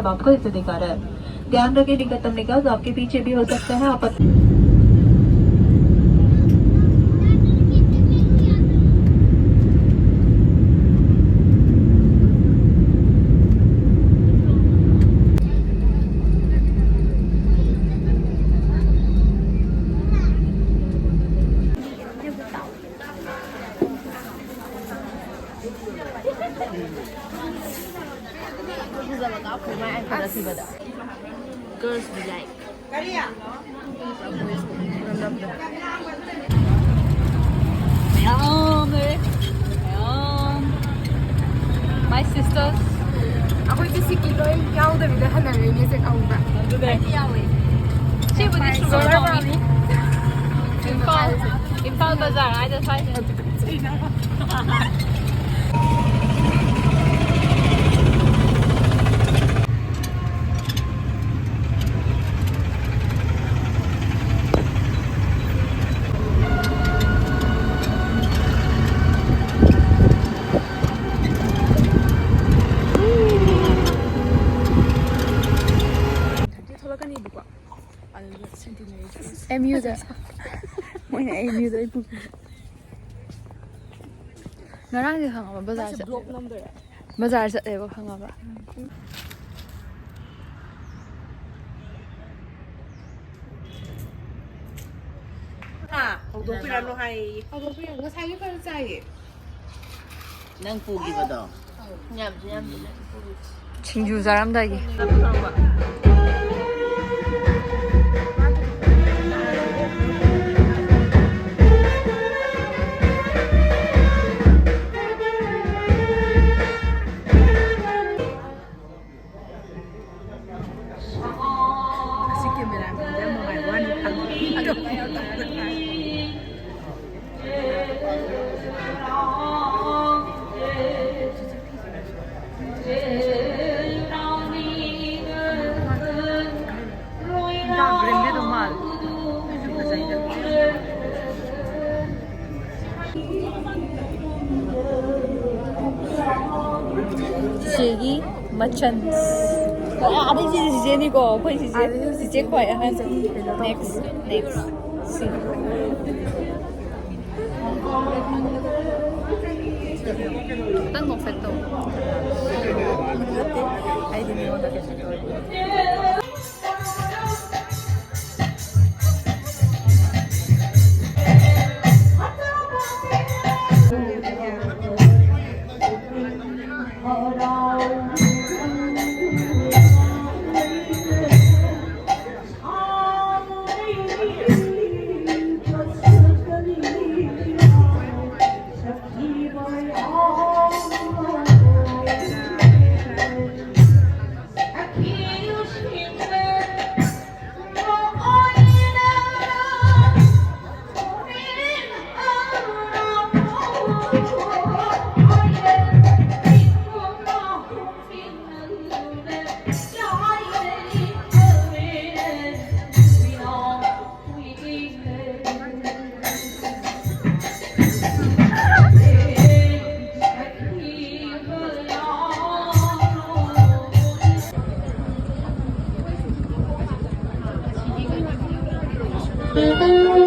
हम आपको इसे दिखा रहे हैं। ध्यान रखें निकटतम निकास आपके पीछे भी हो सकता है। आप Girls be like. My sisters. ꯑꯩꯈꯣꯏꯗꯤ ꯁꯤꯀꯤ ꯂꯣꯏ ꯌꯥꯎꯗꯕꯤꯗ ꯍꯟꯅꯔꯛꯏꯅꯦ ꯆꯦꯛꯀꯧꯕ ꯌꯥꯎꯋꯦ 시부디 sugar mommy. Imphal Bazar. I just find it. MU다 뭐냐 MU다 이쁘 나랑이 강아봐 바자르 ꯆꯠꯂꯦꯕ ꯈꯪꯉꯕ hꯧꯗꯣꯛꯄꯤꯔꯅꯨ ꯍꯥꯏ. ꯍꯧꯗꯣꯛꯄꯤꯔ ꯉꯁꯥꯏꯒꯤ ꯈꯔ ꯆꯥꯏꯌꯦ. ꯅꯪ ꯄꯨꯈꯤꯕꯗꯣ. Singju ꯆꯥꯔꯝꯗꯥꯏꯒꯤ. 지제기 마찬스. 아들 지제니고 거의 지제 거야 한. Next. See. Tengo efecto. Ahí tiene onda que se Thank you.